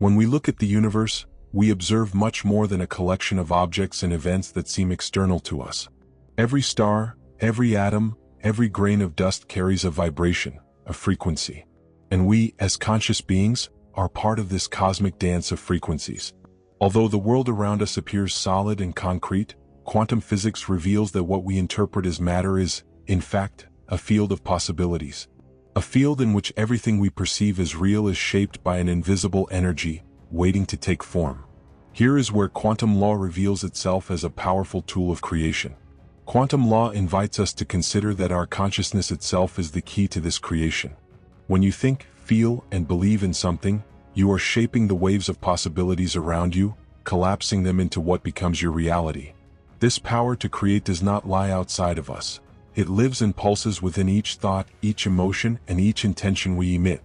When we look at the universe, we observe much more than a collection of objects and events that seem external to us. Every star, every atom, every grain of dust carries a vibration, a frequency. And we, as conscious beings, are part of this cosmic dance of frequencies. Although the world around us appears solid and concrete, quantum physics reveals that what we interpret as matter is, in fact, a field of possibilities. A field in which everything we perceive as real is shaped by an invisible energy, waiting to take form. Here is where quantum law reveals itself as a powerful tool of creation. Quantum law invites us to consider that our consciousness itself is the key to this creation. When you think, feel, and believe in something, you are shaping the waves of possibilities around you, collapsing them into what becomes your reality. This power to create does not lie outside of us. It lives and pulses within each thought, each emotion, and each intention we emit.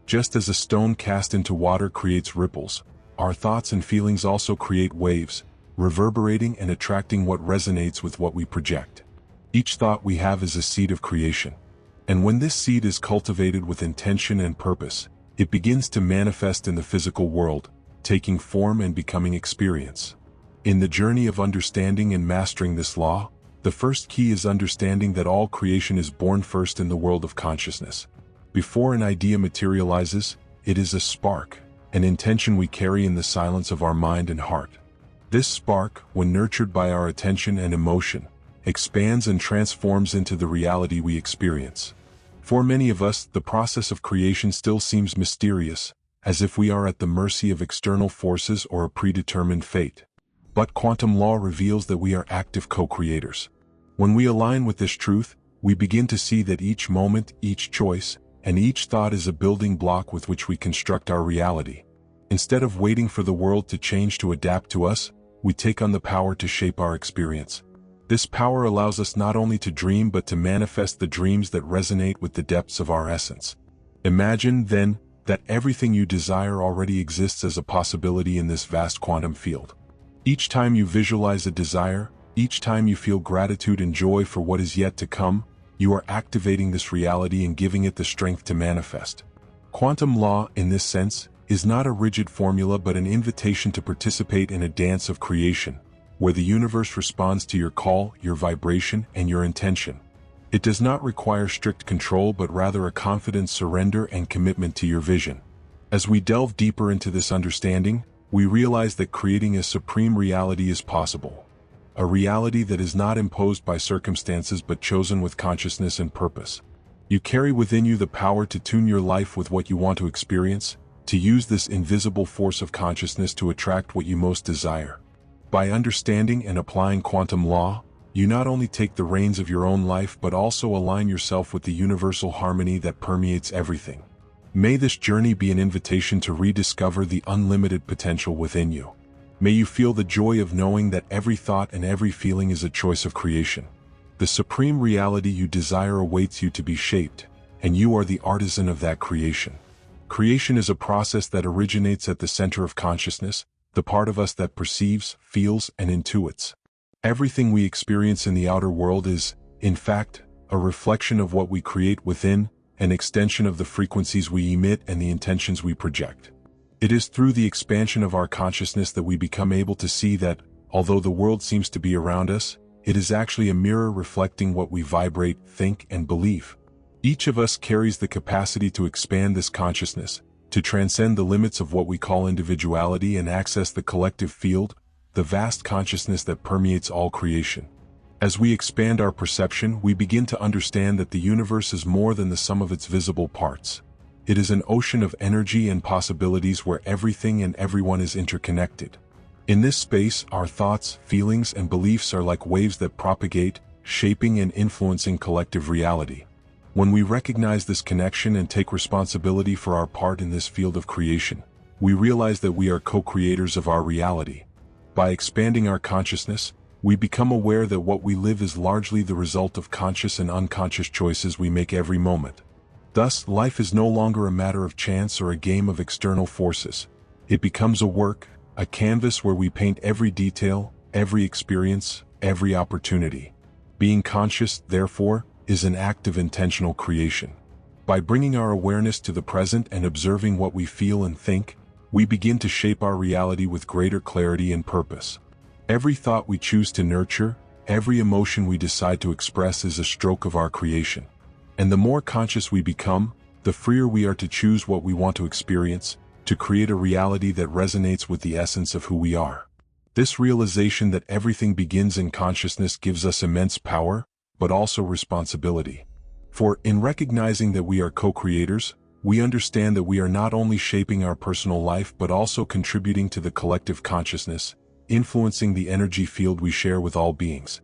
Just as a stone cast into water creates ripples, our thoughts and feelings also create waves, reverberating and attracting what resonates with what we project. Each thought we have is a seed of creation. And when this seed is cultivated with intention and purpose, it begins to manifest in the physical world, taking form and becoming experience. In the journey of understanding and mastering this law, the first key is understanding that all creation is born first in the world of consciousness. Before an idea materializes, it is a spark, an intention we carry in the silence of our mind and heart. This spark, when nurtured by our attention and emotion, expands and transforms into the reality we experience. For many of us, the process of creation still seems mysterious, as if we are at the mercy of external forces or a predetermined fate. But quantum law reveals that we are active co-creators. When we align with this truth, we begin to see that each moment, each choice, and each thought is a building block with which we construct our reality. Instead of waiting for the world to change to adapt to us, we take on the power to shape our experience. This power allows us not only to dream but to manifest the dreams that resonate with the depths of our essence. Imagine, then, that everything you desire already exists as a possibility in this vast quantum field. Each time you visualize a desire, each time you feel gratitude and joy for what is yet to come, you are activating this reality and giving it the strength to manifest. Quantum law, in this sense, is not a rigid formula but an invitation to participate in a dance of creation, where the universe responds to your call, your vibration, and your intention. It does not require strict control but rather a confident surrender and commitment to your vision. As we delve deeper into this understanding, we realize that creating a supreme reality is possible. A reality that is not imposed by circumstances but chosen with consciousness and purpose. You carry within you the power to tune your life with what you want to experience, to use this invisible force of consciousness to attract what you most desire. By understanding and applying quantum law, you not only take the reins of your own life but also align yourself with the universal harmony that permeates everything. May this journey be an invitation to rediscover the unlimited potential within you. May you feel the joy of knowing that every thought and every feeling is a choice of creation. The supreme reality you desire awaits you to be shaped, and you are the artisan of that creation. Creation is a process that originates at the center of consciousness, the part of us that perceives, feels, and intuits. Everything we experience in the outer world is, in fact, a reflection of what we create within, an extension of the frequencies we emit and the intentions we project. It is through the expansion of our consciousness that we become able to see that, although the world seems to be around us, it is actually a mirror reflecting what we vibrate, think, and believe. Each of us carries the capacity to expand this consciousness, to transcend the limits of what we call individuality and access the collective field, the vast consciousness that permeates all creation. As we expand our perception, we begin to understand that the universe is more than the sum of its visible parts. It is an ocean of energy and possibilities where everything and everyone is interconnected. In this space, our thoughts, feelings, and beliefs are like waves that propagate, shaping and influencing collective reality. When we recognize this connection and take responsibility for our part in this field of creation, we realize that we are co-creators of our reality. By expanding our consciousness, we become aware that what we live is largely the result of conscious and unconscious choices we make every moment. Thus, life is no longer a matter of chance or a game of external forces. It becomes a work, a canvas where we paint every detail, every experience, every opportunity. Being conscious, therefore, is an act of intentional creation. By bringing our awareness to the present and observing what we feel and think, we begin to shape our reality with greater clarity and purpose. Every thought we choose to nurture, every emotion we decide to express is a stroke of our creation. And the more conscious we become, the freer we are to choose what we want to experience, to create a reality that resonates with the essence of who we are. This realization that everything begins in consciousness gives us immense power, but also responsibility. For in recognizing that we are co-creators, we understand that we are not only shaping our personal life but also contributing to the collective consciousness, influencing the energy field we share with all beings.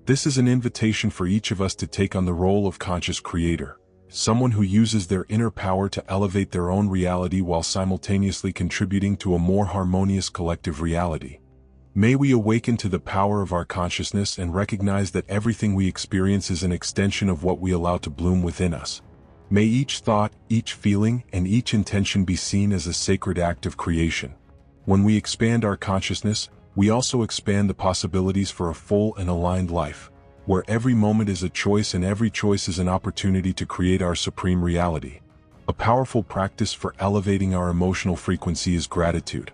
This is an invitation for each of us to take on the role of conscious creator, someone who uses their inner power to elevate their own reality while simultaneously contributing to a more harmonious collective reality. May we awaken to the power of our consciousness and recognize that everything we experience is an extension of what we allow to bloom within us. May each thought, each feeling, and each intention be seen as a sacred act of creation. When we expand our consciousness, we also expand the possibilities for a full and aligned life, where every moment is a choice and every choice is an opportunity to create our supreme reality. A powerful practice for elevating our emotional frequency is gratitude.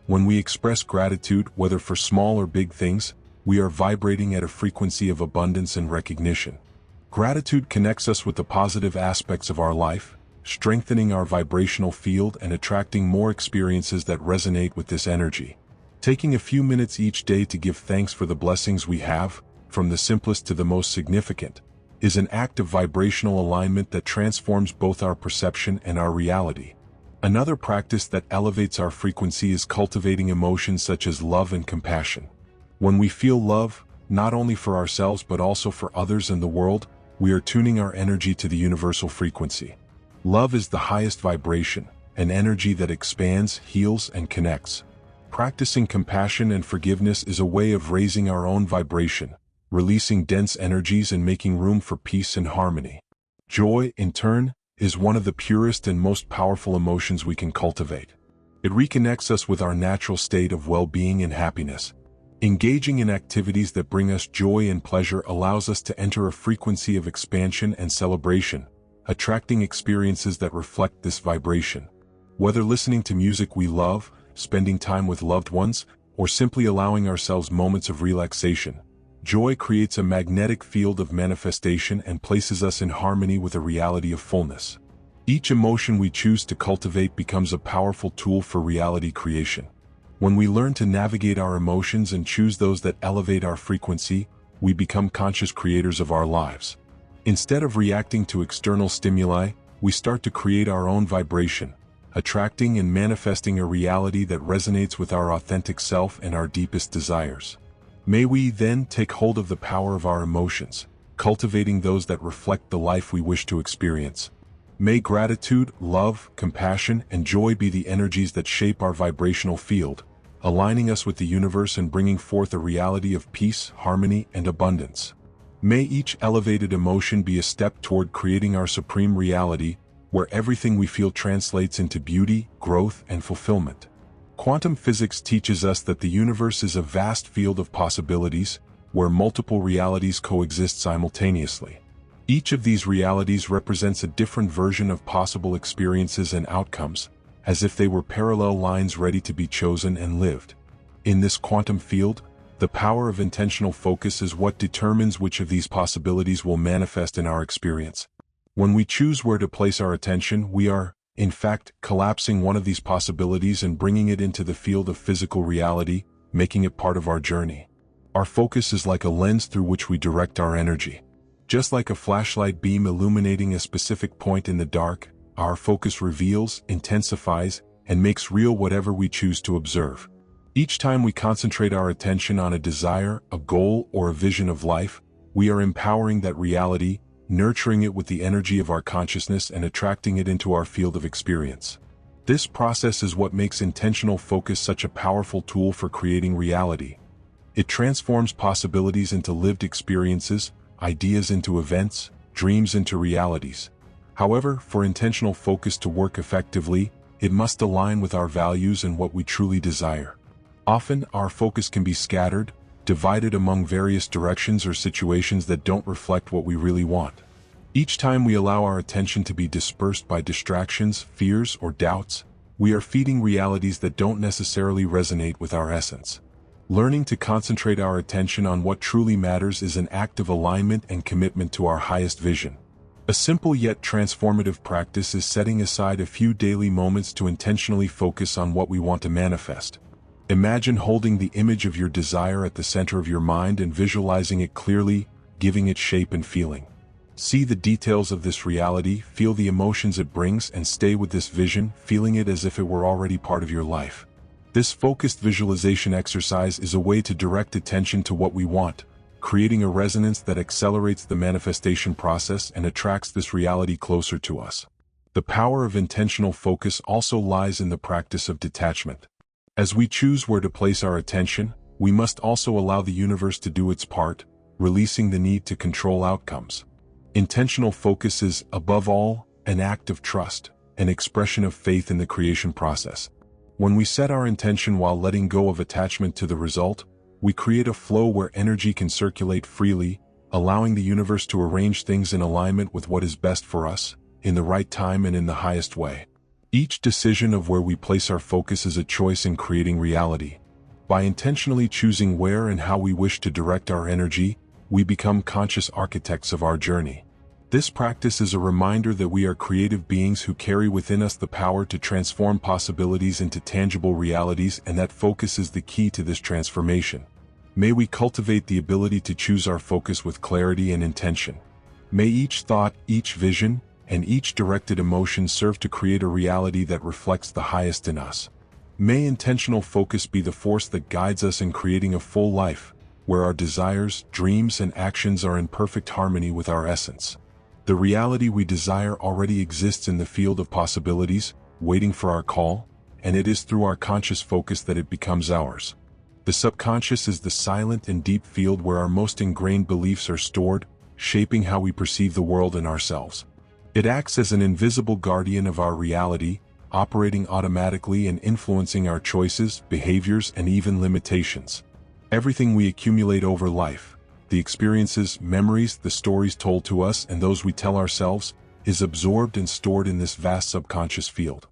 When we express gratitude, whether for small or big things, we are vibrating at a frequency of abundance and recognition. Gratitude connects us with the positive aspects of our life, strengthening our vibrational field and attracting more experiences that resonate with this energy. Taking a few minutes each day to give thanks for the blessings we have, from the simplest to the most significant, is an act of vibrational alignment that transforms both our perception and our reality. Another practice that elevates our frequency is cultivating emotions such as love and compassion. When we feel love, not only for ourselves but also for others and the world, we are tuning our energy to the universal frequency. Love is the highest vibration, an energy that expands, heals, and connects. Practicing compassion and forgiveness is a way of raising our own vibration, releasing dense energies and making room for peace and harmony. Joy, in turn, is one of the purest and most powerful emotions we can cultivate. It reconnects us with our natural state of well-being and happiness. Engaging in activities that bring us joy and pleasure allows us to enter a frequency of expansion and celebration, attracting experiences that reflect this vibration. Whether listening to music we love, spending time with loved ones, or simply allowing ourselves moments of relaxation, joy creates a magnetic field of manifestation and places us in harmony with a reality of fullness. Each emotion we choose to cultivate becomes a powerful tool for reality creation. When we learn to navigate our emotions and choose those that elevate our frequency, we become conscious creators of our lives. Instead of reacting to external stimuli, we start to create our own vibration, attracting and manifesting a reality that resonates with our authentic self and our deepest desires. May we then take hold of the power of our emotions, cultivating those that reflect the life we wish to experience. May gratitude, love, compassion, and joy be the energies that shape our vibrational field, aligning us with the universe and bringing forth a reality of peace, harmony, and abundance. May each elevated emotion be a step toward creating our supreme reality, where everything we feel translates into beauty, growth, and fulfillment. Quantum physics teaches us that the universe is a vast field of possibilities, where multiple realities coexist simultaneously. Each of these realities represents a different version of possible experiences and outcomes, as if they were parallel lines ready to be chosen and lived. In this quantum field, the power of intentional focus is what determines which of these possibilities will manifest in our experience. When we choose where to place our attention, we are, in fact, collapsing one of these possibilities and bringing it into the field of physical reality, making it part of our journey. Our focus is like a lens through which we direct our energy. Just like a flashlight beam illuminating a specific point in the dark, our focus reveals, intensifies, and makes real whatever we choose to observe. Each time we concentrate our attention on a desire, a goal, or a vision of life, we are empowering that reality, nurturing it with the energy of our consciousness and attracting it into our field of experience. This process is what makes intentional focus such a powerful tool for creating reality. It transforms possibilities into lived experiences, ideas into events, dreams into realities. However, for intentional focus to work effectively, it must align with our values and what we truly desire. Often, our focus can be scattered, divided among various directions or situations that don't reflect what we really want. Each time we allow our attention to be dispersed by distractions, fears, or doubts, we are feeding realities that don't necessarily resonate with our essence. Learning to concentrate our attention on what truly matters is an act of alignment and commitment to our highest vision. A simple yet transformative practice is setting aside a few daily moments to intentionally focus on what we want to manifest. Imagine holding the image of your desire at the center of your mind and visualizing it clearly, giving it shape and feeling. See the details of this reality, feel the emotions it brings, and stay with this vision, feeling it as if it were already part of your life. This focused visualization exercise is a way to direct attention to what we want, creating a resonance that accelerates the manifestation process and attracts this reality closer to us. The power of intentional focus also lies in the practice of detachment. As we choose where to place our attention, we must also allow the universe to do its part, releasing the need to control outcomes. Intentional focus is, above all, an act of trust, an expression of faith in the creation process. When we set our intention while letting go of attachment to the result, we create a flow where energy can circulate freely, allowing the universe to arrange things in alignment with what is best for us, in the right time and in the highest way. Each decision of where we place our focus is a choice in creating reality. By intentionally choosing where and how we wish to direct our energy, we become conscious architects of our journey. This practice is a reminder that we are creative beings who carry within us the power to transform possibilities into tangible realities, and that focus is the key to this transformation. May we cultivate the ability to choose our focus with clarity and intention. May each thought, each vision, and each directed emotion serve to create a reality that reflects the highest in us. May intentional focus be the force that guides us in creating a full life, where our desires, dreams, and actions are in perfect harmony with our essence. The reality we desire already exists in the field of possibilities, waiting for our call, and it is through our conscious focus that it becomes ours. The subconscious is the silent and deep field where our most ingrained beliefs are stored, shaping how we perceive the world and ourselves. It acts as an invisible guardian of our reality, operating automatically and influencing our choices, behaviors, and even limitations. Everything we accumulate over life, the experiences, memories, the stories told to us, and those we tell ourselves, is absorbed and stored in this vast subconscious field.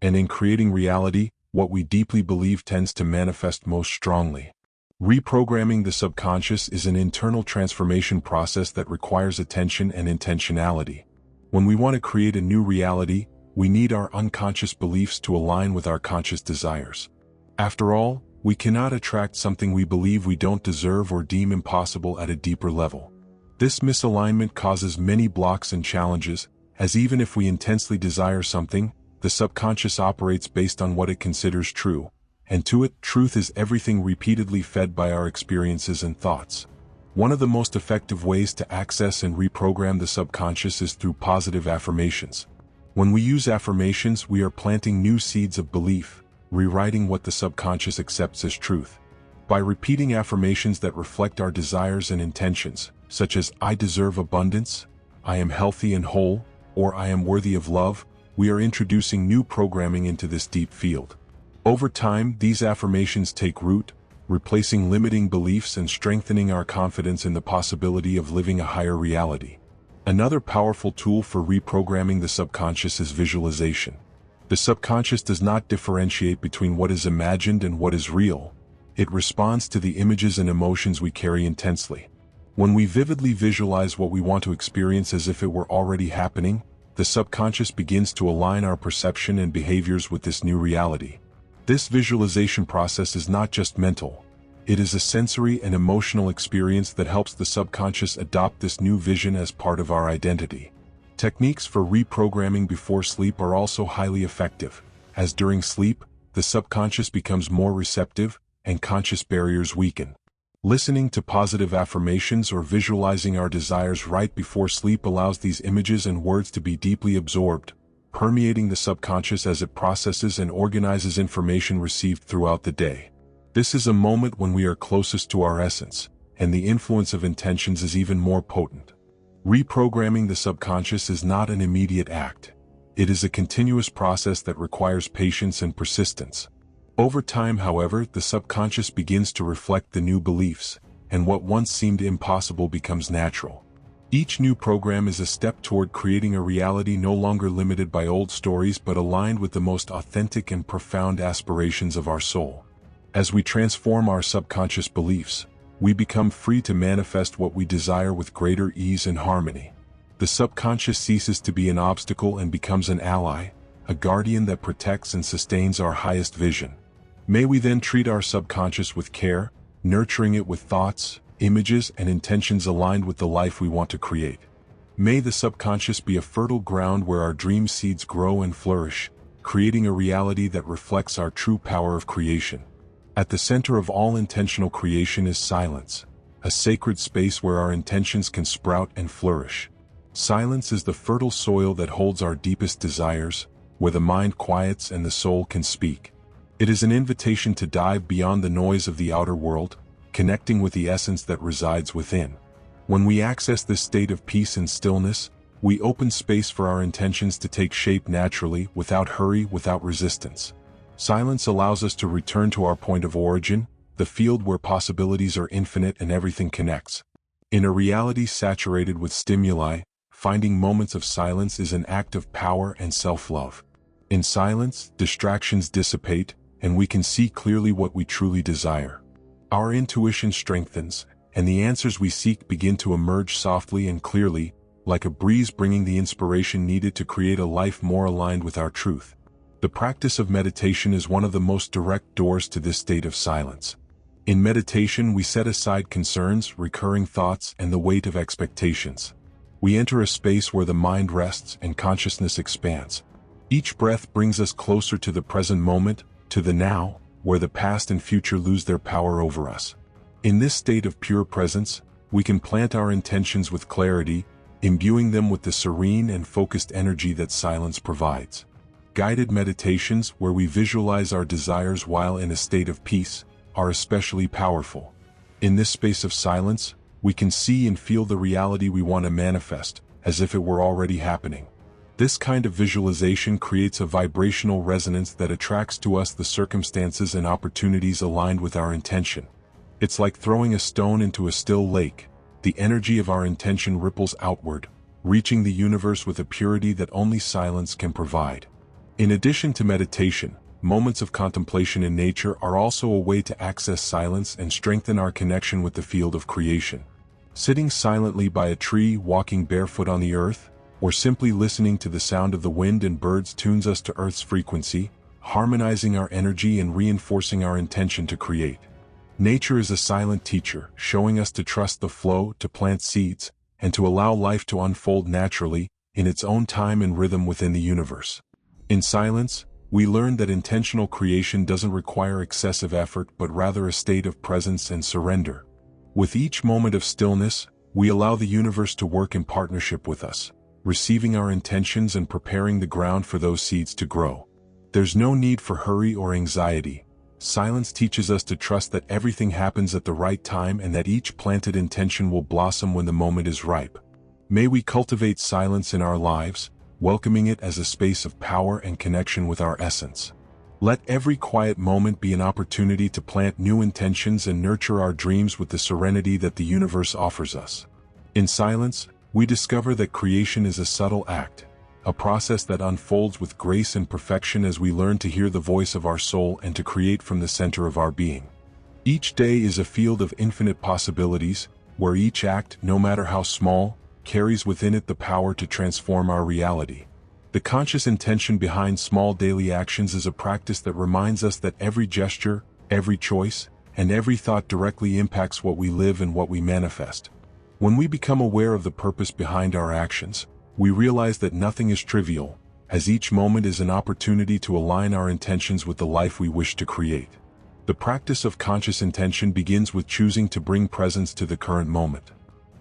And in creating reality, what we deeply believe tends to manifest most strongly. Reprogramming the subconscious is an internal transformation process that requires attention and intentionality. When we want to create a new reality, we need our unconscious beliefs to align with our conscious desires. After all, we cannot attract something we believe we don't deserve or deem impossible at a deeper level. This misalignment causes many blocks and challenges, as even if we intensely desire something, the subconscious operates based on what it considers true, and to it, truth is everything repeatedly fed by our experiences and thoughts. One of the most effective ways to access and reprogram the subconscious is through positive affirmations. When we use affirmations, we are planting new seeds of belief, rewriting what the subconscious accepts as truth. By repeating affirmations that reflect our desires and intentions, such as "I deserve abundance," "I am healthy and whole," or "I am worthy of love," we are introducing new programming into this deep field. Over time, these affirmations take root, replacing limiting beliefs and strengthening our confidence in the possibility of living a higher reality. Another powerful tool for reprogramming the subconscious is visualization. The subconscious does not differentiate between what is imagined and what is real. It responds to the images and emotions we carry intensely. When we vividly visualize what we want to experience as if it were already happening, the subconscious begins to align our perception and behaviors with this new reality. This visualization process is not just mental. It is a sensory and emotional experience that helps the subconscious adopt this new vision as part of our identity. Techniques for reprogramming before sleep are also highly effective, as during sleep, the subconscious becomes more receptive, and conscious barriers weaken. Listening to positive affirmations or visualizing our desires right before sleep allows these images and words to be deeply absorbed, permeating the subconscious as it processes and organizes information received throughout the day. This is a moment when we are closest to our essence, and the influence of intentions is even more potent. Reprogramming the subconscious is not an immediate act. It is a continuous process that requires patience and persistence. Over time, however, the subconscious begins to reflect the new beliefs, and what once seemed impossible becomes natural. Each new program is a step toward creating a reality no longer limited by old stories but aligned with the most authentic and profound aspirations of our soul. As we transform our subconscious beliefs, we become free to manifest what we desire with greater ease and harmony. The subconscious ceases to be an obstacle and becomes an ally, a guardian that protects and sustains our highest vision. May we then treat our subconscious with care, nurturing it with thoughts, images, and intentions aligned with the life we want to create. May the subconscious be a fertile ground where our dream seeds grow and flourish, creating a reality that reflects our true power of creation. At the center of all intentional creation is silence, a sacred space where our intentions can sprout and flourish. Silence is the fertile soil that holds our deepest desires, where the mind quiets and the soul can speak. It is an invitation to dive beyond the noise of the outer world, connecting with the essence that resides within. When we access this state of peace and stillness, we open space for our intentions to take shape naturally, without hurry, without resistance. Silence allows us to return to our point of origin, the field where possibilities are infinite and everything connects. In a reality saturated with stimuli, finding moments of silence is an act of power and self-love. In silence, distractions dissipate, and we can see clearly what we truly desire. Our intuition strengthens, and the answers we seek begin to emerge softly and clearly, like a breeze bringing the inspiration needed to create a life more aligned with our truth. The practice of meditation is one of the most direct doors to this state of silence. In meditation, we set aside concerns, recurring thoughts, and the weight of expectations. We enter a space where the mind rests and consciousness expands. Each breath brings us closer to the present moment, to the now, where the past and future lose their power over us. In this state of pure presence, we can plant our intentions with clarity, imbuing them with the serene and focused energy that silence provides. Guided meditations, where we visualize our desires while in a state of peace, are especially powerful. In this space of silence, we can see and feel the reality we want to manifest, as if it were already happening. This kind of visualization creates a vibrational resonance that attracts to us the circumstances and opportunities aligned with our intention. It's like throwing a stone into a still lake. The energy of our intention ripples outward, reaching the universe with a purity that only silence can provide. In addition to meditation, moments of contemplation in nature are also a way to access silence and strengthen our connection with the field of creation. Sitting silently by a tree, walking barefoot on the earth, or simply listening to the sound of the wind and birds tunes us to Earth's frequency, harmonizing our energy and reinforcing our intention to create. Nature is a silent teacher, showing us to trust the flow, to plant seeds, and to allow life to unfold naturally, in its own time and rhythm within the universe. In silence, we learn that intentional creation doesn't require excessive effort but rather a state of presence and surrender. With each moment of stillness, we allow the universe to work in partnership with us, receiving our intentions and preparing the ground for those seeds to grow. There's no need for hurry or anxiety. Silence teaches us to trust that everything happens at the right time and that each planted intention will blossom when the moment is ripe. May we cultivate silence in our lives, welcoming it as a space of power and connection with our essence. Let every quiet moment be an opportunity to plant new intentions and nurture our dreams with the serenity that the universe offers us. In silence, we discover that creation is a subtle act, a process that unfolds with grace and perfection as we learn to hear the voice of our soul and to create from the center of our being. Each day is a field of infinite possibilities, where each act, no matter how small, carries within it the power to transform our reality. The conscious intention behind small daily actions is a practice that reminds us that every gesture, every choice, and every thought directly impacts what we live and what we manifest. When we become aware of the purpose behind our actions, we realize that nothing is trivial, as each moment is an opportunity to align our intentions with the life we wish to create. The practice of conscious intention begins with choosing to bring presence to the current moment.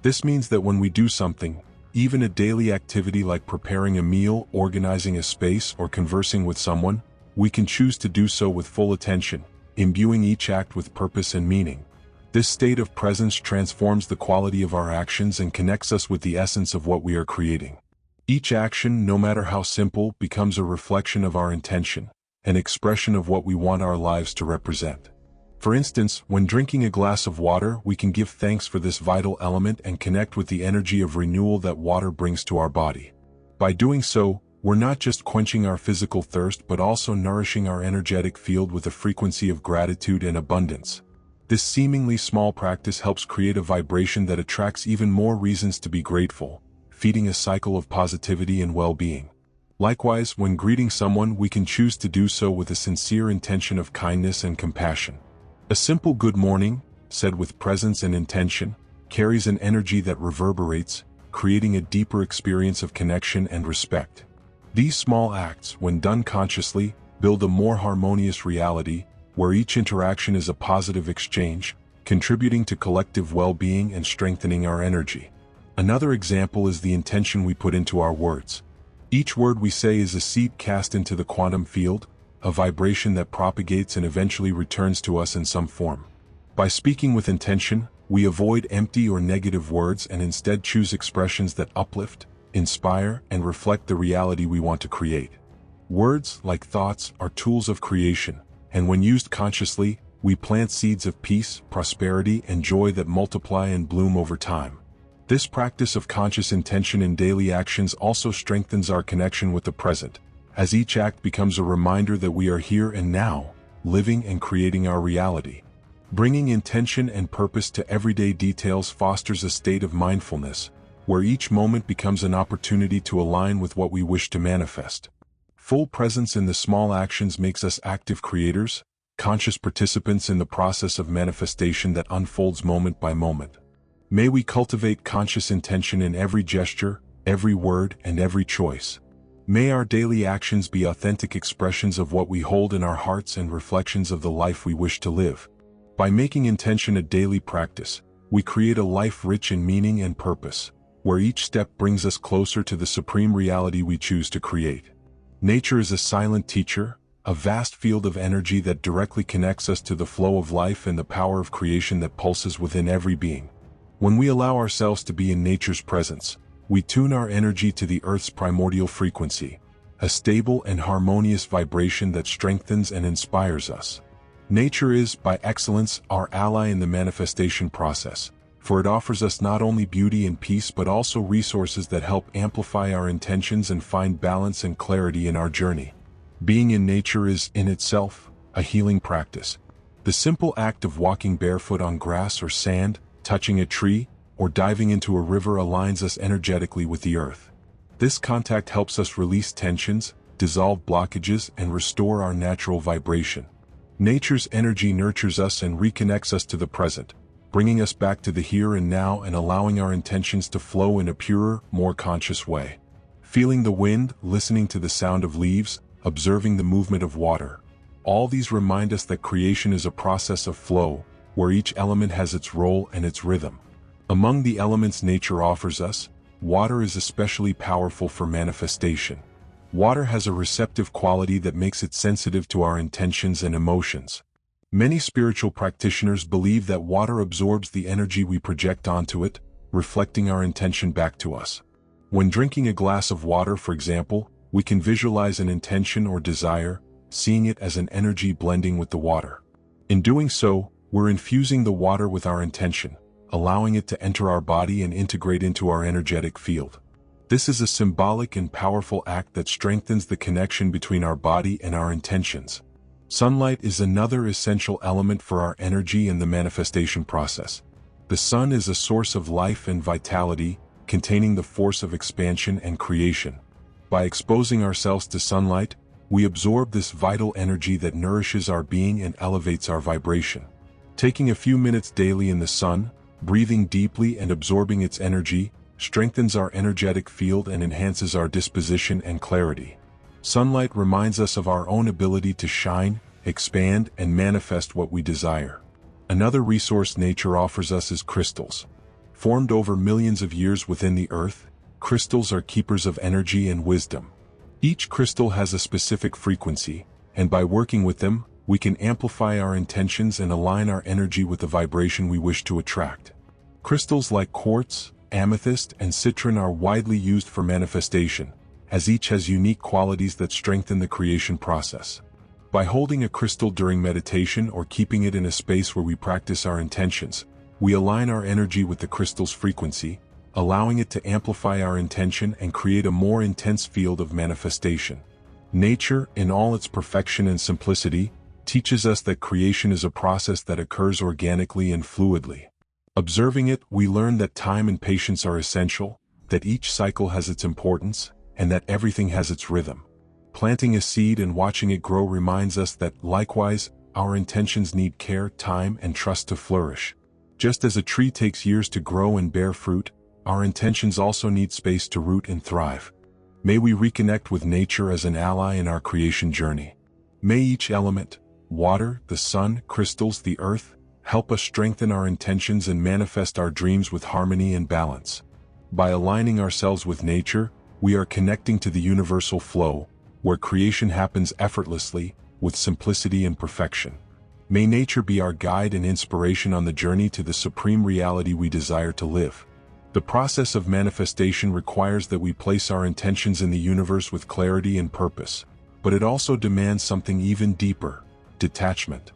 This means that when we do something, even a daily activity like preparing a meal, organizing a space, or conversing with someone, we can choose to do so with full attention, imbuing each act with purpose and meaning. This state of presence transforms the quality of our actions and connects us with the essence of what we are creating. Each action, no matter how simple, becomes a reflection of our intention, an expression of what we want our lives to represent. For instance, when drinking a glass of water, we can give thanks for this vital element and connect with the energy of renewal that water brings to our body. By doing so, we're not just quenching our physical thirst but also nourishing our energetic field with a frequency of gratitude and abundance. This seemingly small practice helps create a vibration that attracts even more reasons to be grateful, feeding a cycle of positivity and well-being. Likewise, when greeting someone, we can choose to do so with a sincere intention of kindness and compassion. A simple good morning, said with presence and intention, carries an energy that reverberates, creating a deeper experience of connection and respect. These small acts, when done consciously, build a more harmonious reality, where each interaction is a positive exchange, contributing to collective well-being and strengthening our energy. Another example is the intention we put into our words. Each word we say is a seed cast into the quantum field, a vibration that propagates and eventually returns to us in some form. By speaking with intention, we avoid empty or negative words and instead choose expressions that uplift, inspire, and reflect the reality we want to create. Words, like thoughts, are tools of creation, and when used consciously, we plant seeds of peace, prosperity, and joy that multiply and bloom over time. This practice of conscious intention in daily actions also strengthens our connection with the present, as each act becomes a reminder that we are here and now, living and creating our reality. Bringing intention and purpose to everyday details fosters a state of mindfulness, where each moment becomes an opportunity to align with what we wish to manifest. Full presence in the small actions makes us active creators, conscious participants in the process of manifestation that unfolds moment by moment. May we cultivate conscious intention in every gesture, every word, and every choice. May our daily actions be authentic expressions of what we hold in our hearts and reflections of the life we wish to live. By making intention a daily practice, we create a life rich in meaning and purpose, where each step brings us closer to the supreme reality we choose to create. Nature is a silent teacher, a vast field of energy that directly connects us to the flow of life and the power of creation that pulses within every being. When we allow ourselves to be in nature's presence, we tune our energy to the Earth's primordial frequency, a stable and harmonious vibration that strengthens and inspires us. Nature is, by excellence, our ally in the manifestation process, for it offers us not only beauty and peace but also resources that help amplify our intentions and find balance and clarity in our journey. Being in nature is, in itself, a healing practice. The simple act of walking barefoot on grass or sand, touching a tree, or diving into a river aligns us energetically with the earth. This contact helps us release tensions, dissolve blockages, and restore our natural vibration. Nature's energy nurtures us and reconnects us to the present, bringing us back to the here and now and allowing our intentions to flow in a purer, more conscious way. Feeling the wind, listening to the sound of leaves, observing the movement of water. All these remind us that creation is a process of flow, where each element has its role and its rhythm. Among the elements nature offers us, water is especially powerful for manifestation. Water has a receptive quality that makes it sensitive to our intentions and emotions. Many spiritual practitioners believe that water absorbs the energy we project onto it, reflecting our intention back to us. When drinking a glass of water, for example, we can visualize an intention or desire, seeing it as an energy blending with the water. In doing so, we're infusing the water with our intention, allowing it to enter our body and integrate into our energetic field. This is a symbolic and powerful act that strengthens the connection between our body and our intentions. Sunlight is another essential element for our energy and the manifestation process. The sun is a source of life and vitality, containing the force of expansion and creation. By exposing ourselves to sunlight, we absorb this vital energy that nourishes our being and elevates our vibration. Taking a few minutes daily in the sun, breathing deeply and absorbing its energy, strengthens our energetic field and enhances our disposition and clarity. Sunlight reminds us of our own ability to shine, expand, and manifest what we desire. Another resource nature offers us is crystals. Formed over millions of years within the earth, crystals are keepers of energy and wisdom. Each crystal has a specific frequency, and by working with them, we can amplify our intentions and align our energy with the vibration we wish to attract. Crystals like quartz, amethyst, and citron are widely used for manifestation, as each has unique qualities that strengthen the creation process. By holding a crystal during meditation or keeping it in a space where we practice our intentions, we align our energy with the crystal's frequency, allowing it to amplify our intention and create a more intense field of manifestation. Nature, in all its perfection and simplicity, teaches us that creation is a process that occurs organically and fluidly. Observing it, we learn that time and patience are essential, that each cycle has its importance, and that everything has its rhythm. Planting a seed and watching it grow reminds us that, likewise, our intentions need care, time, and trust to flourish. Just as a tree takes years to grow and bear fruit, our intentions also need space to root and thrive. May we reconnect with nature as an ally in our creation journey. May each element, water, the sun, crystals, the earth, help us strengthen our intentions and manifest our dreams with harmony and balance. By aligning ourselves with nature, we are connecting to the universal flow, where creation happens effortlessly, with simplicity and perfection. May nature be our guide and inspiration on the journey to the supreme reality we desire to live. The process of manifestation requires that we place our intentions in the universe with clarity and purpose, but it also demands something even deeper: detachment.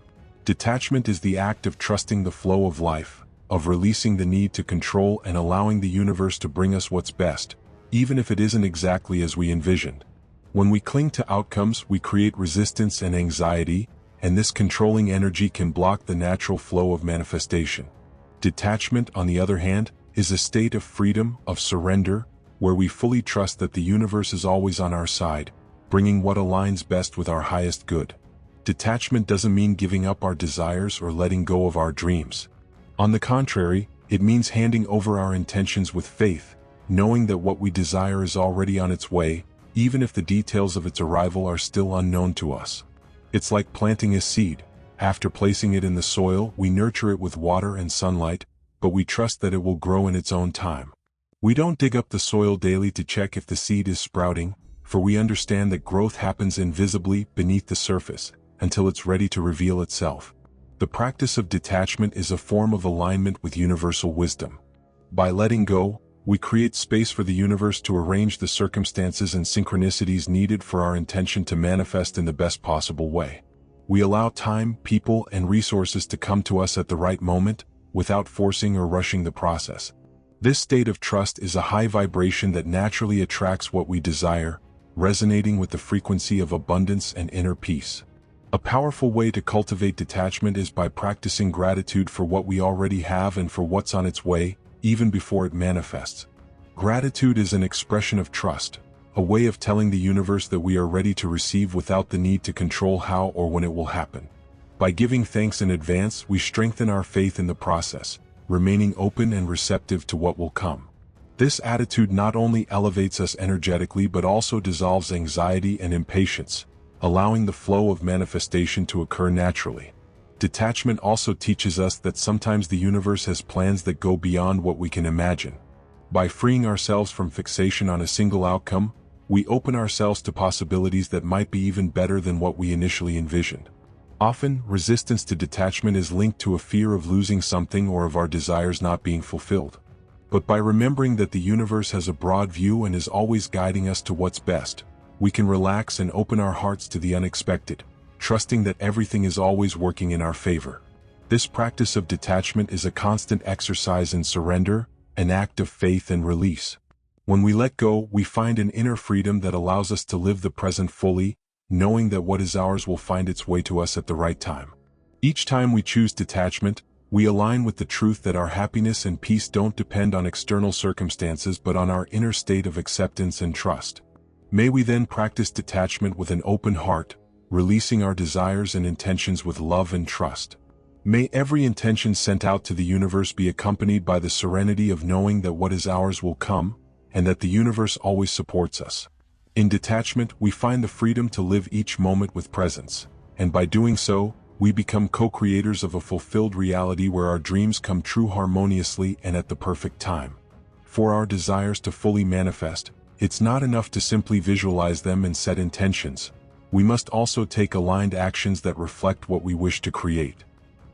Detachment is the act of trusting the flow of life, of releasing the need to control and allowing the universe to bring us what's best, even if it isn't exactly as we envisioned. When we cling to outcomes, we create resistance and anxiety, and this controlling energy can block the natural flow of manifestation. Detachment, on the other hand, is a state of freedom, of surrender, where we fully trust that the universe is always on our side, bringing what aligns best with our highest good. Detachment doesn't mean giving up our desires or letting go of our dreams. On the contrary, it means handing over our intentions with faith, knowing that what we desire is already on its way, even if the details of its arrival are still unknown to us. It's like planting a seed. After placing it in the soil, we nurture it with water and sunlight, but we trust that it will grow in its own time. We don't dig up the soil daily to check if the seed is sprouting, for we understand that growth happens invisibly beneath the surface, until it's ready to reveal itself. The practice of detachment is a form of alignment with universal wisdom. By letting go, we create space for the universe to arrange the circumstances and synchronicities needed for our intention to manifest in the best possible way. We allow time, people, and resources to come to us at the right moment, without forcing or rushing the process. This state of trust is a high vibration that naturally attracts what we desire, resonating with the frequency of abundance and inner peace. A powerful way to cultivate detachment is by practicing gratitude for what we already have and for what's on its way, even before it manifests. Gratitude is an expression of trust, a way of telling the universe that we are ready to receive without the need to control how or when it will happen. By giving thanks in advance, we strengthen our faith in the process, remaining open and receptive to what will come. This attitude not only elevates us energetically but also dissolves anxiety and impatience, allowing the flow of manifestation to occur naturally. Detachment also teaches us that sometimes the universe has plans that go beyond what we can imagine. By freeing ourselves from fixation on a single outcome, we open ourselves to possibilities that might be even better than what we initially envisioned. Often, resistance to detachment is linked to a fear of losing something or of our desires not being fulfilled. But by remembering that the universe has a broad view and is always guiding us to what's best, we can relax and open our hearts to the unexpected, trusting that everything is always working in our favor. This practice of detachment is a constant exercise in surrender, an act of faith and release. When we let go, we find an inner freedom that allows us to live the present fully, knowing that what is ours will find its way to us at the right time. Each time we choose detachment, we align with the truth that our happiness and peace don't depend on external circumstances but on our inner state of acceptance and trust. May we then practice detachment with an open heart, releasing our desires and intentions with love and trust. May every intention sent out to the universe be accompanied by the serenity of knowing that what is ours will come, and that the universe always supports us. In detachment, we find the freedom to live each moment with presence, and by doing so, we become co-creators of a fulfilled reality where our dreams come true harmoniously and at the perfect time. For our desires to fully manifest, it's not enough to simply visualize them and set intentions. We must also take aligned actions that reflect what we wish to create.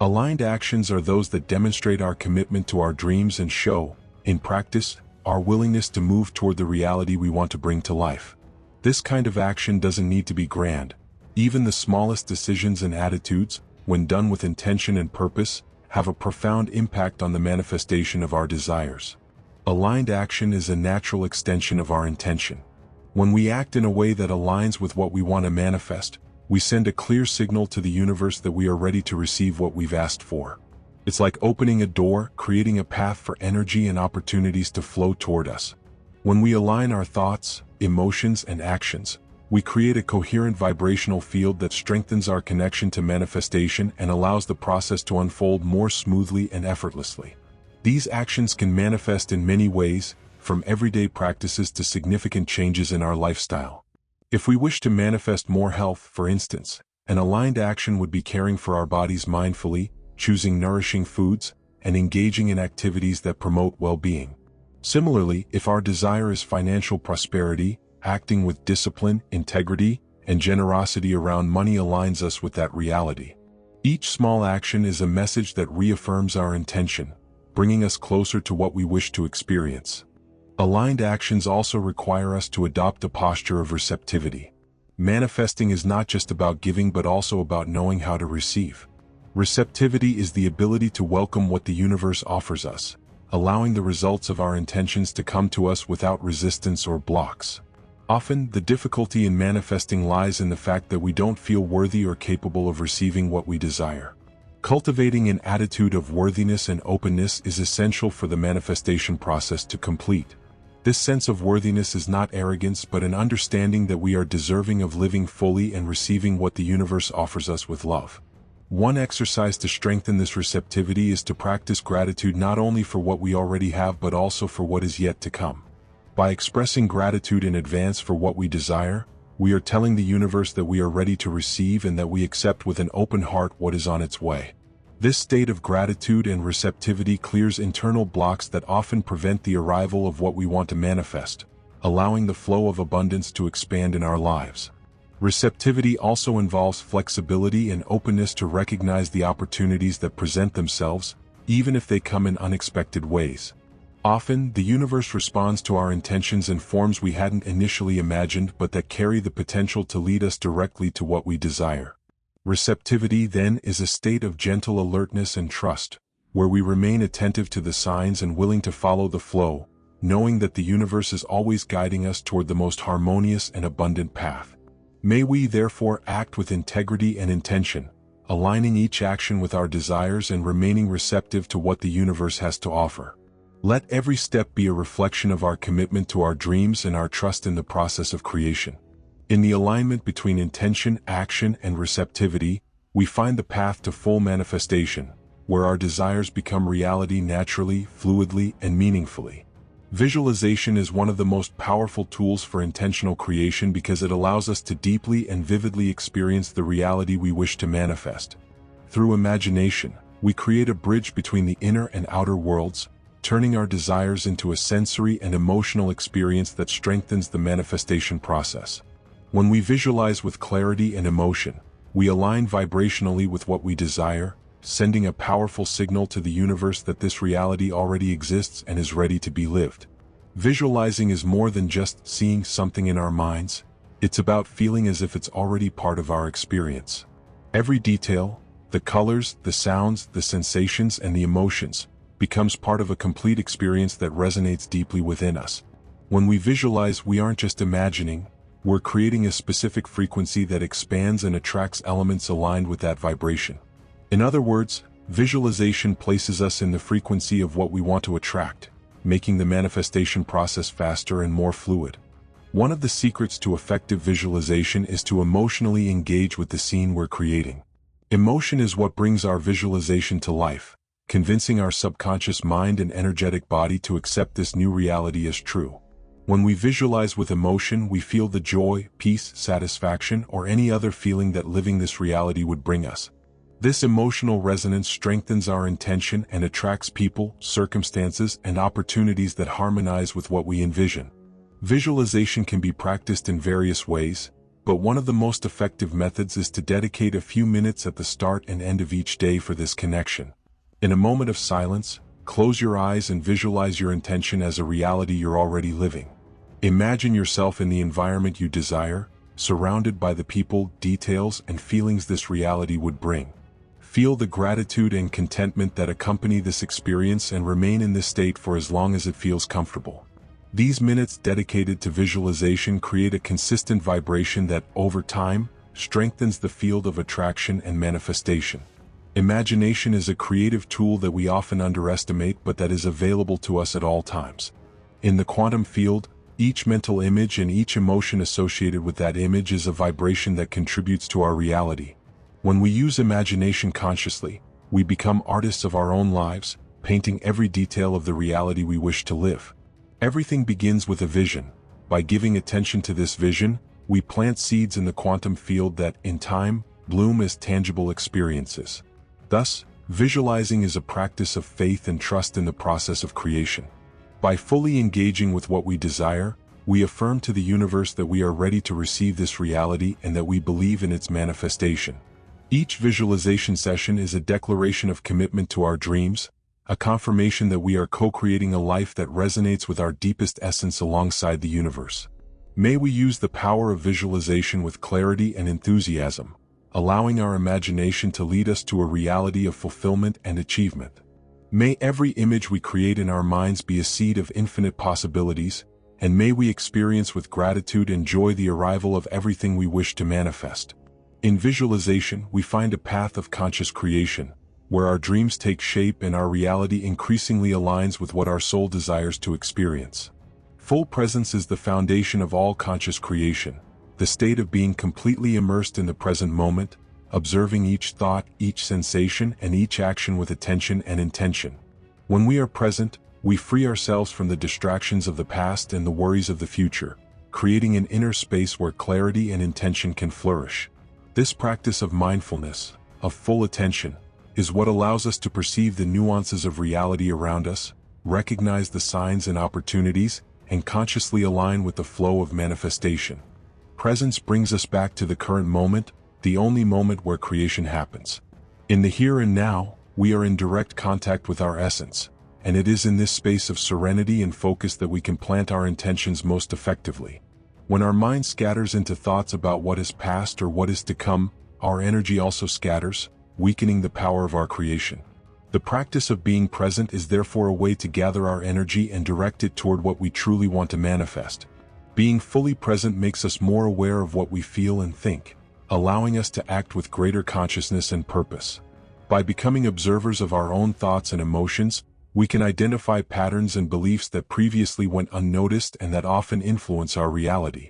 Aligned actions are those that demonstrate our commitment to our dreams and show, in practice, our willingness to move toward the reality we want to bring to life. This kind of action doesn't need to be grand. Even the smallest decisions and attitudes, when done with intention and purpose, have a profound impact on the manifestation of our desires. Aligned action is a natural extension of our intention. When we act in a way that aligns with what we want to manifest, we send a clear signal to the universe that we are ready to receive what we've asked for. It's like opening a door, creating a path for energy and opportunities to flow toward us. When we align our thoughts, emotions, and actions, we create a coherent vibrational field that strengthens our connection to manifestation and allows the process to unfold more smoothly and effortlessly. These actions can manifest in many ways, from everyday practices to significant changes in our lifestyle. If we wish to manifest more health, for instance, an aligned action would be caring for our bodies mindfully, choosing nourishing foods, and engaging in activities that promote well-being. Similarly, if our desire is financial prosperity, acting with discipline, integrity, and generosity around money aligns us with that reality. Each small action is a message that reaffirms our intention, bringing us closer to what we wish to experience. Aligned actions also require us to adopt a posture of receptivity. Manifesting is not just about giving but also about knowing how to receive. Receptivity is the ability to welcome what the universe offers us, allowing the results of our intentions to come to us without resistance or blocks. Often, the difficulty in manifesting lies in the fact that we don't feel worthy or capable of receiving what we desire. Cultivating an attitude of worthiness and openness is essential for the manifestation process to complete. This sense of worthiness is not arrogance but an understanding that we are deserving of living fully and receiving what the universe offers us with love. One exercise to strengthen this receptivity is to practice gratitude not only for what we already have but also for what is yet to come. By expressing gratitude in advance for what we desire, we are telling the universe that we are ready to receive and that we accept with an open heart what is on its way. This state of gratitude and receptivity clears internal blocks that often prevent the arrival of what we want to manifest, allowing the flow of abundance to expand in our lives. Receptivity also involves flexibility and openness to recognize the opportunities that present themselves, even if they come in unexpected ways. Often, the universe responds to our intentions in forms we hadn't initially imagined but that carry the potential to lead us directly to what we desire. Receptivity, then, is a state of gentle alertness and trust, where we remain attentive to the signs and willing to follow the flow, knowing that the universe is always guiding us toward the most harmonious and abundant path. May we therefore act with integrity and intention, aligning each action with our desires and remaining receptive to what the universe has to offer. Let every step be a reflection of our commitment to our dreams and our trust in the process of creation. In the alignment between intention, action, and receptivity, we find the path to full manifestation, where our desires become reality naturally, fluidly, and meaningfully. Visualization is one of the most powerful tools for intentional creation because it allows us to deeply and vividly experience the reality we wish to manifest. Through imagination, we create a bridge between the inner and outer worlds, turning our desires into a sensory and emotional experience that strengthens the manifestation process. When we visualize with clarity and emotion, we align vibrationally with what we desire, sending a powerful signal to the universe that this reality already exists and is ready to be lived. Visualizing is more than just seeing something in our minds, it's about feeling as if it's already part of our experience. Every detail, the colors, the sounds, the sensations, and the emotions, becomes part of a complete experience that resonates deeply within us. When we visualize, we aren't just imagining, we're creating a specific frequency that expands and attracts elements aligned with that vibration. In other words, visualization places us in the frequency of what we want to attract, making the manifestation process faster and more fluid. One of the secrets to effective visualization is to emotionally engage with the scene we're creating. Emotion is what brings our visualization to life, convincing our subconscious mind and energetic body to accept this new reality as true. When we visualize with emotion, we feel the joy, peace, satisfaction, or any other feeling that living this reality would bring us. This emotional resonance strengthens our intention and attracts people, circumstances, and opportunities that harmonize with what we envision. Visualization can be practiced in various ways, but one of the most effective methods is to dedicate a few minutes at the start and end of each day for this connection. In a moment of silence, close your eyes and visualize your intention as a reality you're already living. Imagine yourself in the environment you desire, surrounded by the people, details, and feelings this reality would bring. Feel the gratitude and contentment that accompany this experience and remain in this state for as long as it feels comfortable. These minutes dedicated to visualization create a consistent vibration that, over time, strengthens the field of attraction and manifestation. Imagination is a creative tool that we often underestimate but that is available to us at all times. In the quantum field, each mental image and each emotion associated with that image is a vibration that contributes to our reality. When we use imagination consciously, we become artists of our own lives, painting every detail of the reality we wish to live. Everything begins with a vision. By giving attention to this vision, we plant seeds in the quantum field that, in time, bloom as tangible experiences. Thus, visualizing is a practice of faith and trust in the process of creation. By fully engaging with what we desire, we affirm to the universe that we are ready to receive this reality and that we believe in its manifestation. Each visualization session is a declaration of commitment to our dreams, a confirmation that we are co-creating a life that resonates with our deepest essence alongside the universe. May we use the power of visualization with clarity and enthusiasm, allowing our imagination to lead us to a reality of fulfillment and achievement. May every image we create in our minds be a seed of infinite possibilities, and may we experience with gratitude and joy the arrival of everything we wish to manifest. In visualization, we find a path of conscious creation, where our dreams take shape and our reality increasingly aligns with what our soul desires to experience. Full presence is the foundation of all conscious creation, the state of being completely immersed in the present moment, observing each thought, each sensation, and each action with attention and intention. When we are present, we free ourselves from the distractions of the past and the worries of the future, creating an inner space where clarity and intention can flourish. This practice of mindfulness, of full attention, is what allows us to perceive the nuances of reality around us, recognize the signs and opportunities, and consciously align with the flow of manifestation. Presence brings us back to the current moment, the only moment where creation happens. In the here and now, we are in direct contact with our essence, and it is in this space of serenity and focus that we can plant our intentions most effectively. When our mind scatters into thoughts about what is past or what is to come, our energy also scatters, weakening the power of our creation. The practice of being present is therefore a way to gather our energy and direct it toward what we truly want to manifest. Being fully present makes us more aware of what we feel and think, allowing us to act with greater consciousness and purpose. By becoming observers of our own thoughts and emotions, we can identify patterns and beliefs that previously went unnoticed and that often influence our reality.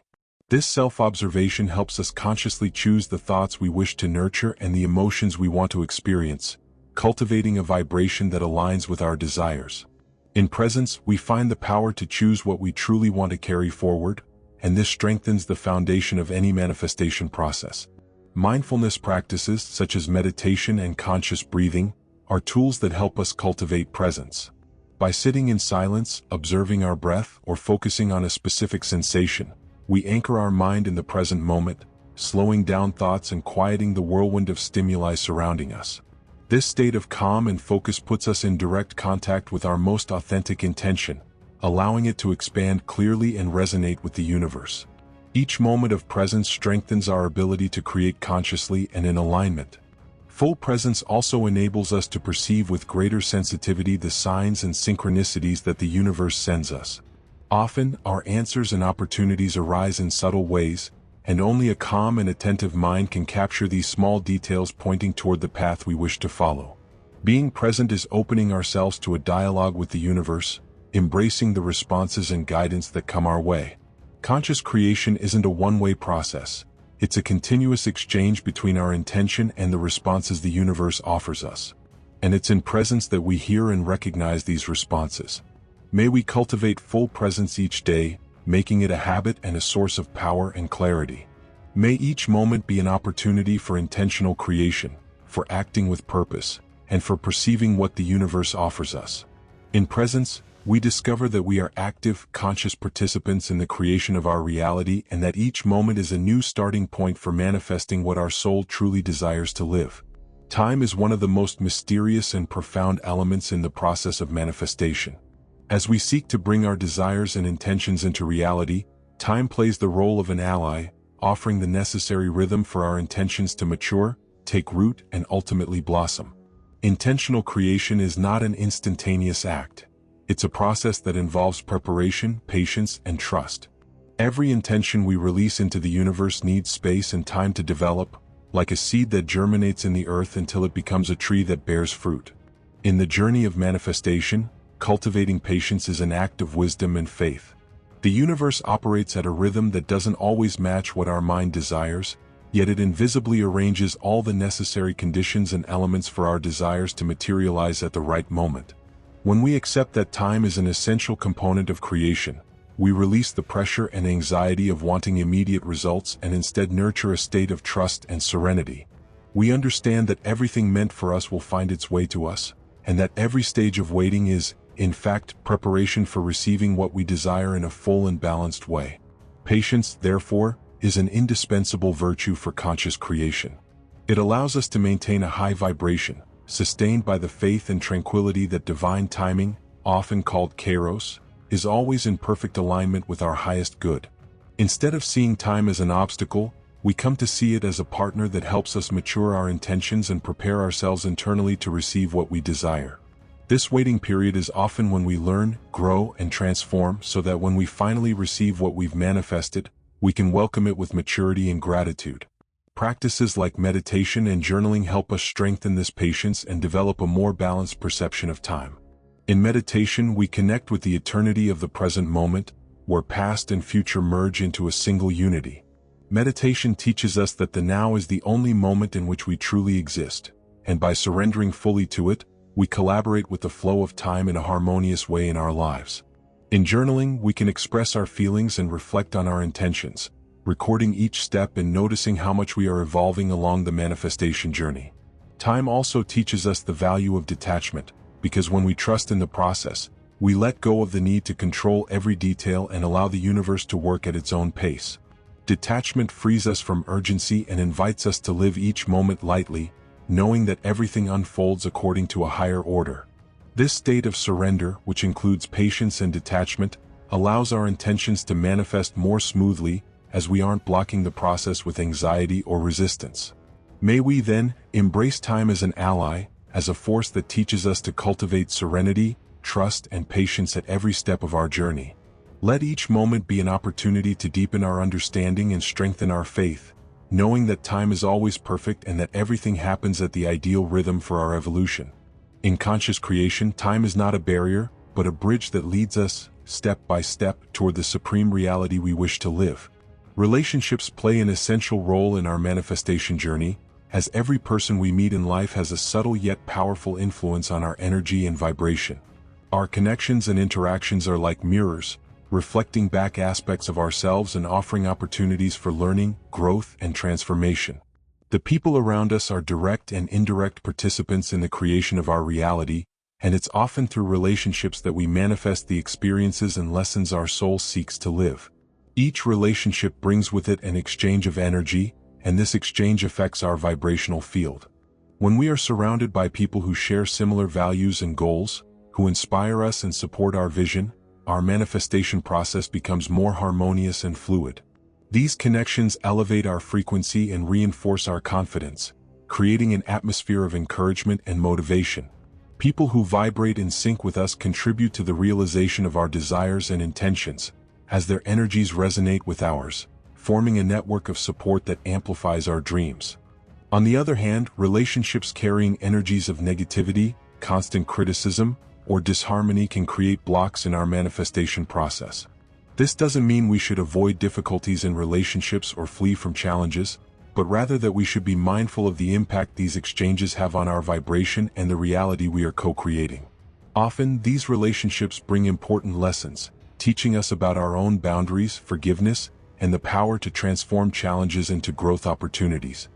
This self-observation helps us consciously choose the thoughts we wish to nurture and the emotions we want to experience, cultivating a vibration that aligns with our desires. In presence, we find the power to choose what we truly want to carry forward, and this strengthens the foundation of any manifestation process. Mindfulness practices, such as meditation and conscious breathing, are tools that help us cultivate presence. By sitting in silence, observing our breath, or focusing on a specific sensation, we anchor our mind in the present moment, slowing down thoughts and quieting the whirlwind of stimuli surrounding us. This state of calm and focus puts us in direct contact with our most authentic intention, allowing it to expand clearly and resonate with the universe. Each moment of presence strengthens our ability to create consciously and in alignment. Full presence also enables us to perceive with greater sensitivity the signs and synchronicities that the universe sends us. Often, our answers and opportunities arise in subtle ways, and only a calm and attentive mind can capture these small details pointing toward the path we wish to follow. Being present is opening ourselves to a dialogue with the universe, embracing the responses and guidance that come our way. Conscious creation isn't a one-way process. It's a continuous exchange between our intention and the responses the universe offers us. And it's in presence that we hear and recognize these responses. May we cultivate full presence each day, making it a habit and a source of power and clarity. May each moment be an opportunity for intentional creation, for acting with purpose, and for perceiving what the universe offers us. In presence, we discover that we are active, conscious participants in the creation of our reality and that each moment is a new starting point for manifesting what our soul truly desires to live. Time is one of the most mysterious and profound elements in the process of manifestation. As we seek to bring our desires and intentions into reality, time plays the role of an ally, offering the necessary rhythm for our intentions to mature, take root, and ultimately blossom. Intentional creation is not an instantaneous act. It's a process that involves preparation, patience, and trust. Every intention we release into the universe needs space and time to develop, like a seed that germinates in the earth until it becomes a tree that bears fruit. In the journey of manifestation, cultivating patience is an act of wisdom and faith. The universe operates at a rhythm that doesn't always match what our mind desires, yet it invisibly arranges all the necessary conditions and elements for our desires to materialize at the right moment. When we accept that time is an essential component of creation, we release the pressure and anxiety of wanting immediate results and instead nurture a state of trust and serenity. We understand that everything meant for us will find its way to us, and that every stage of waiting is, in fact, preparation for receiving what we desire in a full and balanced way. Patience, therefore, is an indispensable virtue for conscious creation. It allows us to maintain a high vibration, sustained by the faith and tranquility that divine timing, often called kairos, is always in perfect alignment with our highest good. Instead of seeing time as an obstacle, we come to see it as a partner that helps us mature our intentions and prepare ourselves internally to receive what we desire. This waiting period is often when we learn, grow, and transform so that when we finally receive what we've manifested, we can welcome it with maturity and gratitude. Practices like meditation and journaling help us strengthen this patience and develop a more balanced perception of time. In meditation, we connect with the eternity of the present moment, where past and future merge into a single unity. Meditation teaches us that the now is the only moment in which we truly exist, and by surrendering fully to it, we collaborate with the flow of time in a harmonious way in our lives. In journaling, we can express our feelings and reflect on our intentions, recording each step and noticing how much we are evolving along the manifestation journey. Time also teaches us the value of detachment, because when we trust in the process, we let go of the need to control every detail and allow the universe to work at its own pace. Detachment frees us from urgency and invites us to live each moment lightly, knowing that everything unfolds according to a higher order. This state of surrender, which includes patience and detachment, allows our intentions to manifest more smoothly, as we aren't blocking the process with anxiety or resistance. May we then embrace time as an ally, as a force that teaches us to cultivate serenity, trust, and patience at every step of our journey. Let each moment be an opportunity to deepen our understanding and strengthen our faith, knowing that time is always perfect and that everything happens at the ideal rhythm for our evolution. In conscious creation, time is not a barrier, but a bridge that leads us, step by step, toward the supreme reality we wish to live. Relationships play an essential role in our manifestation journey, as every person we meet in life has a subtle yet powerful influence on our energy and vibration. Our connections and interactions are like mirrors, reflecting back aspects of ourselves and offering opportunities for learning, growth, and transformation. The people around us are direct and indirect participants in the creation of our reality, and it's often through relationships that we manifest the experiences and lessons our soul seeks to live. Each relationship brings with it an exchange of energy, and this exchange affects our vibrational field. When we are surrounded by people who share similar values and goals, who inspire us and support our vision, our manifestation process becomes more harmonious and fluid. These connections elevate our frequency and reinforce our confidence, creating an atmosphere of encouragement and motivation. People who vibrate in sync with us contribute to the realization of our desires and intentions, as their energies resonate with ours, forming a network of support that amplifies our dreams. On the other hand, relationships carrying energies of negativity, constant criticism, or disharmony can create blocks in our manifestation process. This doesn't mean we should avoid difficulties in relationships or flee from challenges, but rather that we should be mindful of the impact these exchanges have on our vibration and the reality we are co-creating. Often, these relationships bring important lessons, teaching us about our own boundaries, forgiveness, and the power to transform challenges into growth opportunities.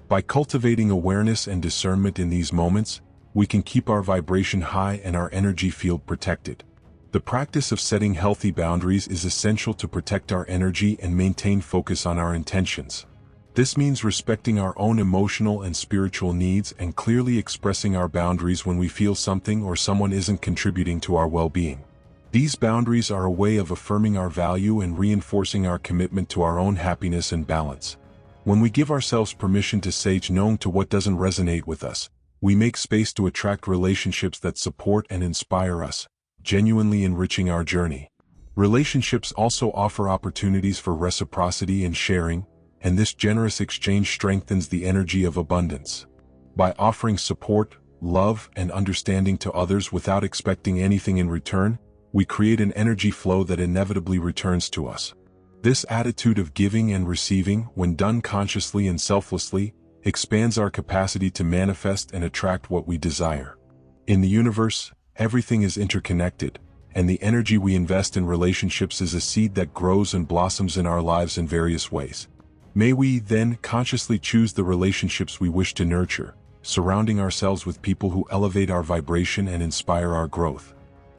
By cultivating awareness and discernment in these moments, we can keep our vibration high and our energy field protected. The practice of setting healthy boundaries is essential to protect our energy and maintain focus on our intentions. This means respecting our own emotional and spiritual needs and clearly expressing our boundaries when we feel something or someone isn't contributing to our well-being. These boundaries are a way of affirming our value and reinforcing our commitment to our own happiness and balance. When we give ourselves permission to say no to what doesn't resonate with us, we make space to attract relationships that support and inspire us, genuinely enriching our journey. Relationships also offer opportunities for reciprocity and sharing, and this generous exchange strengthens the energy of abundance. By offering support, love, and understanding to others without expecting anything in return, we create an energy flow that inevitably returns to us. This attitude of giving and receiving, when done consciously and selflessly, expands our capacity to manifest and attract what we desire. In the universe, everything is interconnected, and the energy we invest in relationships is a seed that grows and blossoms in our lives in various ways. May we, then, consciously choose the relationships we wish to nurture, surrounding ourselves with people who elevate our vibration and inspire our growth.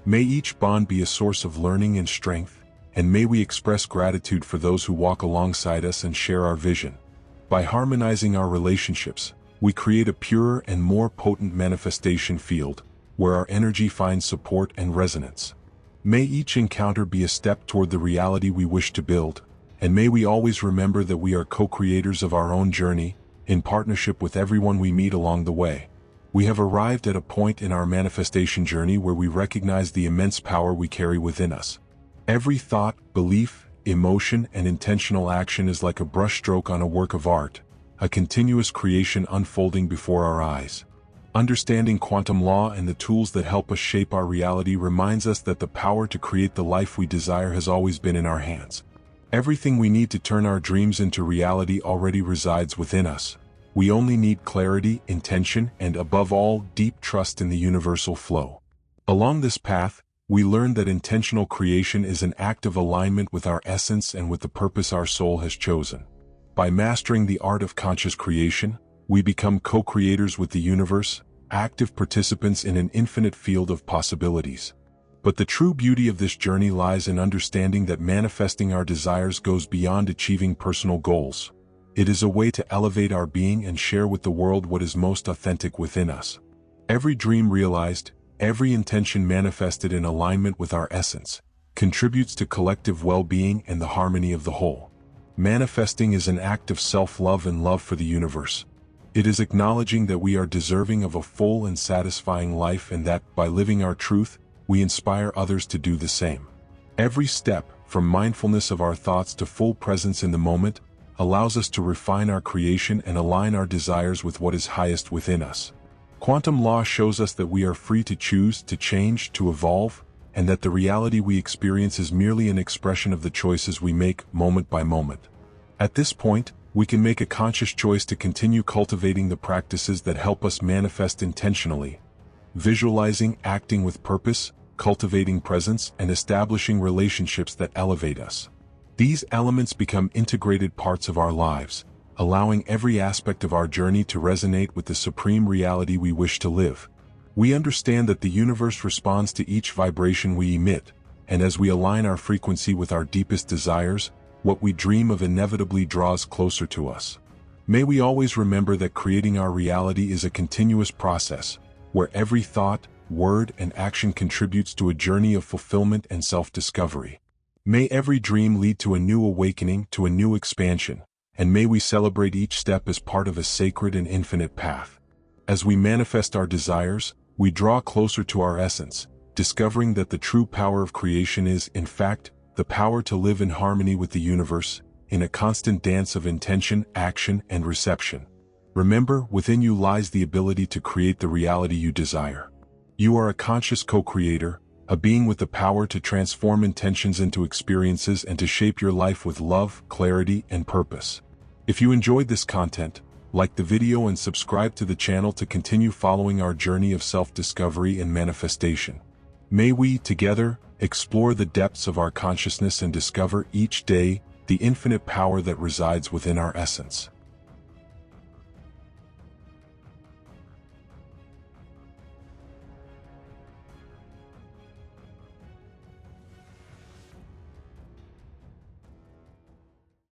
May each bond be a source of learning and strength, and may we express gratitude for those who walk alongside us and share our vision. By harmonizing our relationships, we create a purer and more potent manifestation field, where our energy finds support and resonance. May each encounter be a step toward the reality we wish to build, and may we always remember that we are co-creators of our own journey, in partnership with everyone we meet along the way. We have arrived at a point in our manifestation journey where we recognize the immense power we carry within us. Every thought, belief, emotion, and intentional action is like a brushstroke on a work of art, a continuous creation unfolding before our eyes. Understanding quantum law and the tools that help us shape our reality reminds us that the power to create the life we desire has always been in our hands. Everything we need to turn our dreams into reality already resides within us. We only need clarity, intention, and above all, deep trust in the universal flow. Along this path, we learn that intentional creation is an act of alignment with our essence and with the purpose our soul has chosen. By mastering the art of conscious creation, we become co-creators with the universe, active participants in an infinite field of possibilities. But the true beauty of this journey lies in understanding that manifesting our desires goes beyond achieving personal goals. It is a way to elevate our being and share with the world what is most authentic within us. Every dream realized, every intention manifested in alignment with our essence, contributes to collective well-being and the harmony of the whole. Manifesting is an act of self-love and love for the universe. It is acknowledging that we are deserving of a full and satisfying life and that, by living our truth, we inspire others to do the same. Every step, from mindfulness of our thoughts to full presence in the moment, allows us to refine our creation and align our desires with what is highest within us. Quantum law shows us that we are free to choose, to change, to evolve, and that the reality we experience is merely an expression of the choices we make moment by moment. At this point, we can make a conscious choice to continue cultivating the practices that help us manifest intentionally, visualizing, acting with purpose, cultivating presence, and establishing relationships that elevate us. These elements become integrated parts of our lives, allowing every aspect of our journey to resonate with the supreme reality we wish to live. We understand that the universe responds to each vibration we emit, and as we align our frequency with our deepest desires, what we dream of inevitably draws closer to us. May we always remember that creating our reality is a continuous process, where every thought, word, and action contributes to a journey of fulfillment and self-discovery. May every dream lead to a new awakening, to a new expansion, and may we celebrate each step as part of a sacred and infinite path. As we manifest our desires, we draw closer to our essence, discovering that the true power of creation is, in fact, the power to live in harmony with the universe, in a constant dance of intention, action, and reception. Remember, within you lies the ability to create the reality you desire. You are a conscious co-creator, a being with the power to transform intentions into experiences and to shape your life with love, clarity, and purpose. If you enjoyed this content, like the video and subscribe to the channel to continue following our journey of self-discovery and manifestation. May we, together, explore the depths of our consciousness and discover each day the infinite power that resides within our essence.